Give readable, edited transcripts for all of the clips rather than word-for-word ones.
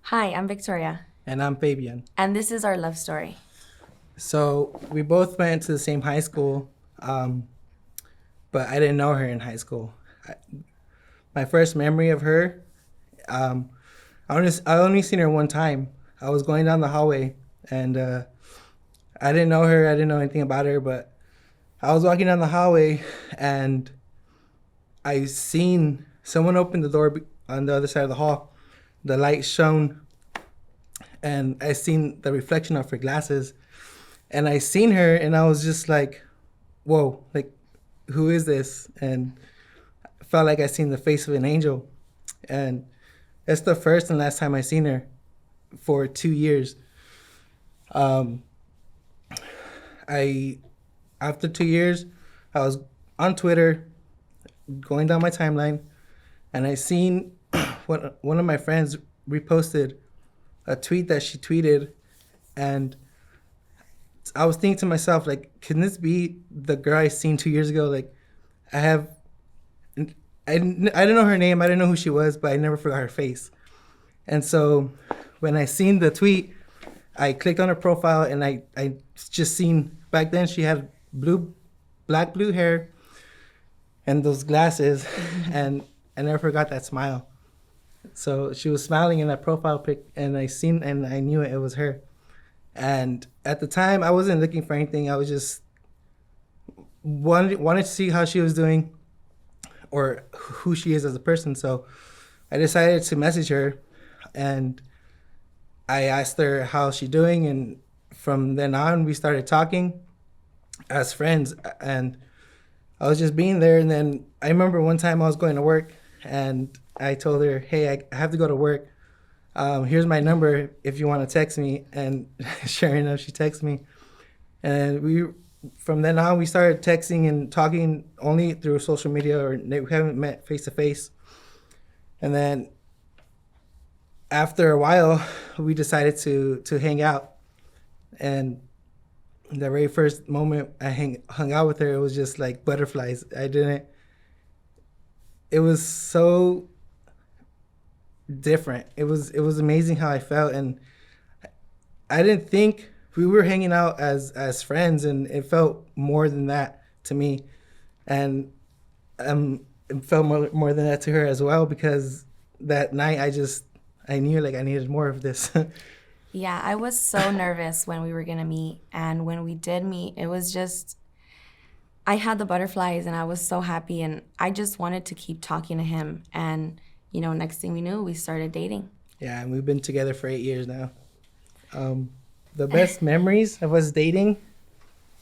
Hi, I'm Victoria, And I'm Fabian. and this is our love story. So we both went to the same high school, but I didn't know her in high school. My first memory of her, um, I only seen her one time. I was going down the hallway, and I didn't know her. I didn't know anything about her, but I was walking down the hallway, and I seen someone open the door on the other side of the hall. The light shone, and I seen the reflection of her glasses, and I seen her, and I was just like, "Whoa! Like, who is this?" And I felt like I seen the face of an angel, and that's the first and last time I seen her for 2 years. Um, I After 2 years, I was on Twitter, going down my timeline, and I seen one of my friends reposted a tweet that she tweeted, and I was thinking to myself, like, can this be the girl I seen 2 years ago? Like, I have, I didn't know her name, I didn't know who she was, but I never forgot her face. And so when I seen the tweet, I clicked on her profile, and I just seen back then she had black blue hair and those glasses, and I never forgot that smile. So she was smiling in that profile pic, and I knew it was her. And at the time, I wasn't looking for anything. I was just wanted to see how she was doing or who she is as a person. So I decided to message her, and I asked her how she doing, and from then on we started talking as friends. And I was just being there, and then I remember one time I was going to work, and I told her, "Hey, I have to go to work. Here's my number if you want to text me." And sure enough, she texted me, and from then on we started texting and talking only through social media, or we haven't met face to face. And then after a while, we decided to hang out, and the very first moment I hung out with her, it was just like butterflies. I didn't. It was so different. It was amazing how I felt, and I didn't think we were hanging out as friends, and it felt more than that to me, and it felt more than that to her as well, because that night I knew like I needed more of this. Yeah, I was so nervous when we were gonna meet, and when we did meet, it was just, I had the butterflies and I was so happy, and I just wanted to keep talking to him. And, next thing we knew, we started dating. Yeah, and we've been together for 8 years now. The best memories of us dating,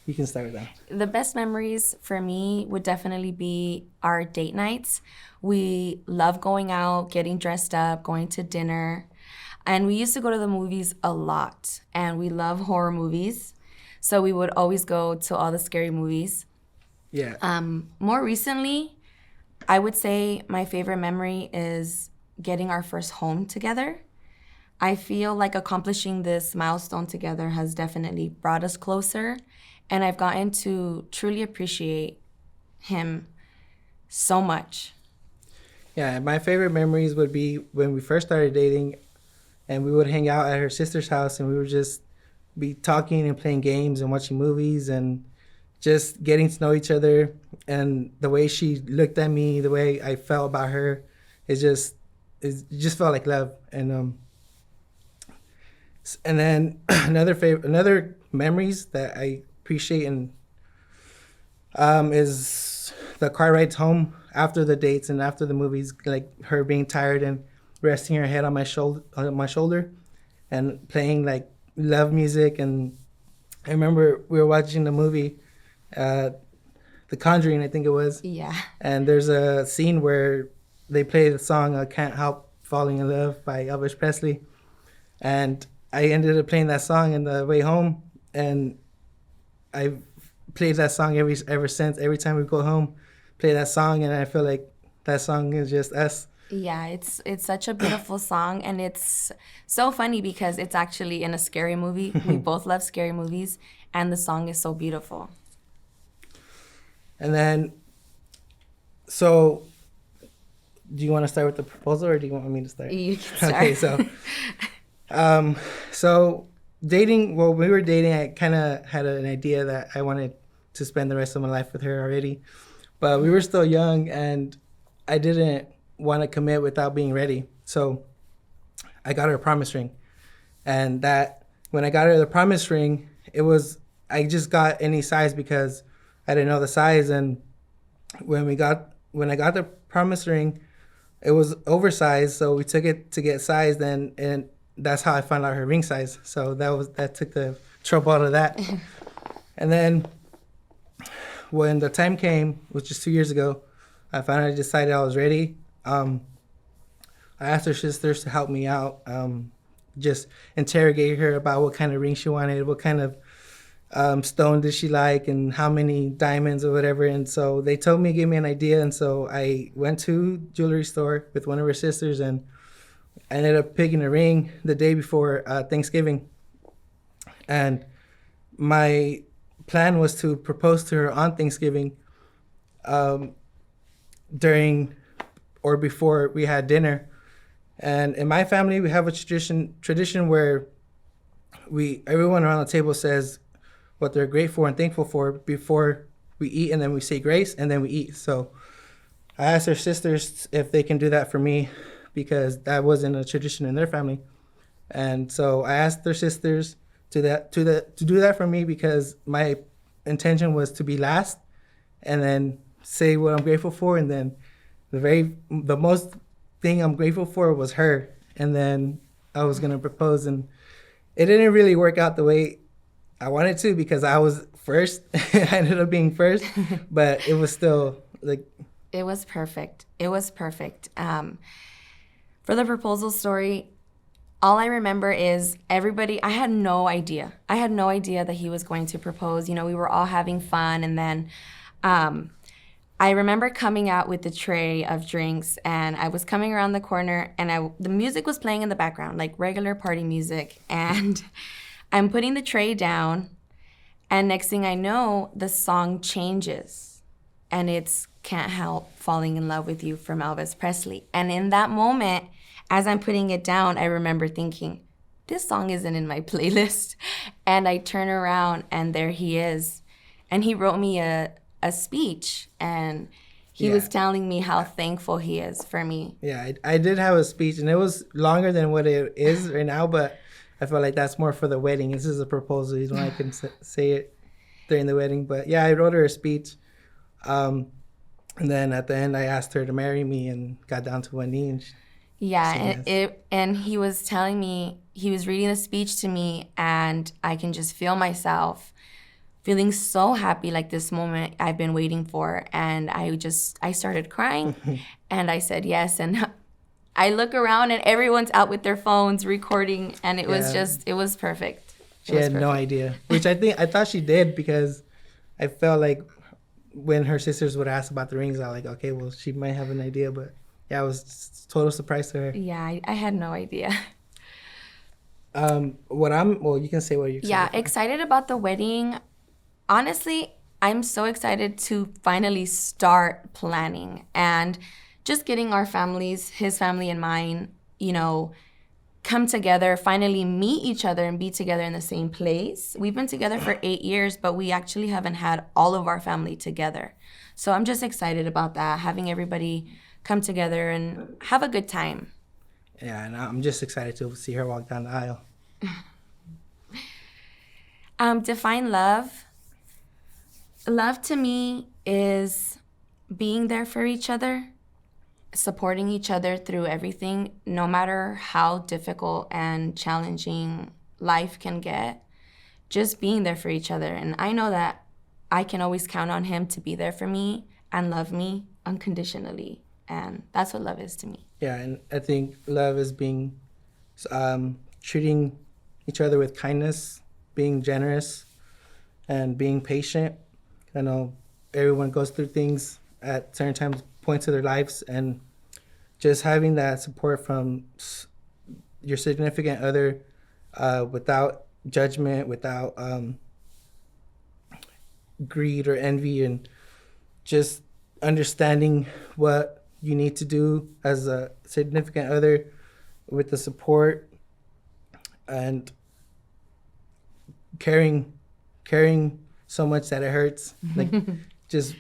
you can start with that. The best memories for me would definitely be our date nights. We love going out, getting dressed up, going to dinner. And we used to go to the movies a lot. And we love horror movies. So we would always go to all the scary movies. Yeah. More recently, I would say my favorite memory is getting our first home together. I feel like accomplishing this milestone together has definitely brought us closer, and I've gotten to truly appreciate him so much. Yeah, my favorite memories would be when we first started dating, and we would hang out at her sister's house, and we would just be talking and playing games and watching movies and just getting to know each other. And the way she looked at me, the way I felt about her, it just felt like love. And then another memories that I appreciate and is the car rides home after the dates and after the movies, like her being tired and resting her head on my shoulder and playing like love music. And I remember we were watching the movie, The Conjuring, I think it was. Yeah. And there's a scene where they play the song "Can't Help Falling in Love" by Elvis Presley, and I ended up playing that song on the way home, and I've played that song ever since. Every time we go home, play that song, and I feel like that song is just us. Yeah, it's such a beautiful song, and it's so funny because it's actually in a scary movie. We both love scary movies, and the song is so beautiful. And then, so, do you want to start with the proposal, or do you want me to start? You can start. Okay, so So dating, well, we were dating, I kind of had an idea that I wanted to spend the rest of my life with her already. But we were still young, and I didn't want to commit without being ready. So I got her a promise ring. And that, when I got her the promise ring, it was, I just got any size because I didn't know the size. And when I got the promise ring, it was oversized, so we took it to get sized, and that's how I found out her ring size. So that took the trouble out of that. And then when the time came, which is 2 years ago, I finally decided I was ready. I asked her sisters to help me out, just interrogate her about what kind of ring she wanted, what kind of stone did she like, and how many diamonds or whatever. And so they told me, gave me an idea. And so I went to jewelry store with one of her sisters, and I ended up picking a ring the day before Thanksgiving. And my plan was to propose to her on Thanksgiving, during or before we had dinner. And in my family, we have a tradition where everyone around the table says what they're grateful and thankful for before we eat, and then we say grace, and then we eat. So I asked her sisters if they can do that for me, because that wasn't a tradition in their family. And so I asked their sisters to do that for me, because my intention was to be last, and then say what I'm grateful for, and then the most thing I'm grateful for was her, and then I was gonna propose. And it didn't really work out the way I wanted to, because I was first. I ended up being first, but it was still like. It was perfect. It was perfect. For the proposal story, all I remember is I had no idea. I had no idea that he was going to propose. You know, we were all having fun. And then I remember coming out with the tray of drinks, and I was coming around the corner, and the music was playing in the background, like regular party music. And I'm putting the tray down, and next thing I know, the song changes, and it's Can't Help Falling in Love with You from Elvis Presley. And in that moment, as I'm putting it down, I remember thinking, this song isn't in my playlist. And I turn around, and there he is. And he wrote me a speech, and he was telling me how thankful he is for me. Yeah, I did have a speech, and it was longer than what it is right now, but I felt like that's more for the wedding. This is a proposal. You know, I can say it during the wedding. But yeah, I wrote her a speech. And then at the end, I asked her to marry me, and got down to one knee. And and he was telling me, he was reading the speech to me, and I can just feel myself feeling so happy, like this moment I've been waiting for. And I started crying, and I said yes. And I look around, and everyone's out with their phones recording, and it was perfect. She had no idea, which I thought she did, because I felt like when her sisters would ask about the rings, I was like, okay, well, she might have an idea. But yeah, it was total surprise to her. Yeah, I had no idea. You can say what you're excited for. Excited about the wedding. Honestly, I'm so excited to finally start planning, and just getting our families, his family and mine, you know, come together, finally meet each other and be together in the same place. We've been together for 8 years, but we actually haven't had all of our family together. So I'm just excited about that, having everybody come together and have a good time. Yeah, and I'm just excited to see her walk down the aisle. Define love. Love to me is being there for each other, supporting each other through everything, no matter how difficult and challenging life can get, just being there for each other. And I know that I can always count on him to be there for me and love me unconditionally. And that's what love is to me. Yeah, and I think love is being, treating each other with kindness, being generous, and being patient. I know everyone goes through things at certain points of their lives, and just having that support from your significant other, without judgment, without greed or envy, and just understanding what you need to do as a significant other, with the support and caring so much that it hurts. Like just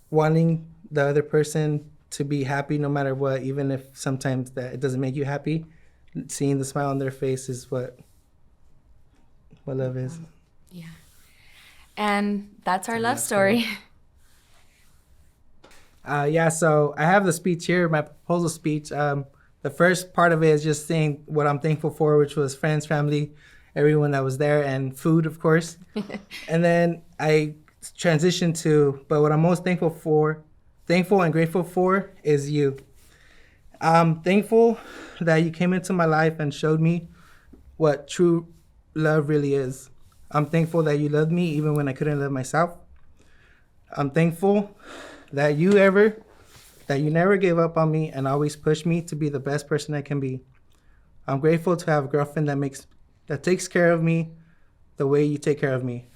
wanting the other person to be happy no matter what, even if sometimes that it doesn't make you happy. Seeing the smile on their face is what love is. Yeah. And that's our love story. Yeah, so I have the speech here, my proposal speech. The first part of it is just saying what I'm thankful for, which was friends, family, everyone that was there, and food, of course. And then I transitioned to, but what I'm most thankful and grateful for is you. I'm thankful that you came into my life and showed me what true love really is. I'm thankful that you loved me even when I couldn't love myself. I'm thankful that you never gave up on me and always pushed me to be the best person I can be. I'm grateful to have a girlfriend that takes care of me the way you take care of me.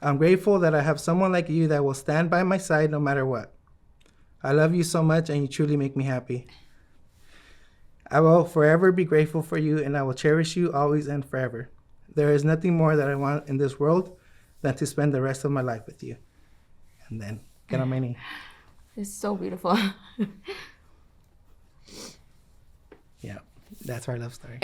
I'm grateful that I have someone like you that will stand by my side no matter what. I love you so much and you truly make me happy. I will forever be grateful for you and I will cherish you always and forever. There is nothing more that I want in this world than to spend the rest of my life with you. And then get on my knee. It's so beautiful. Yeah, that's our love story.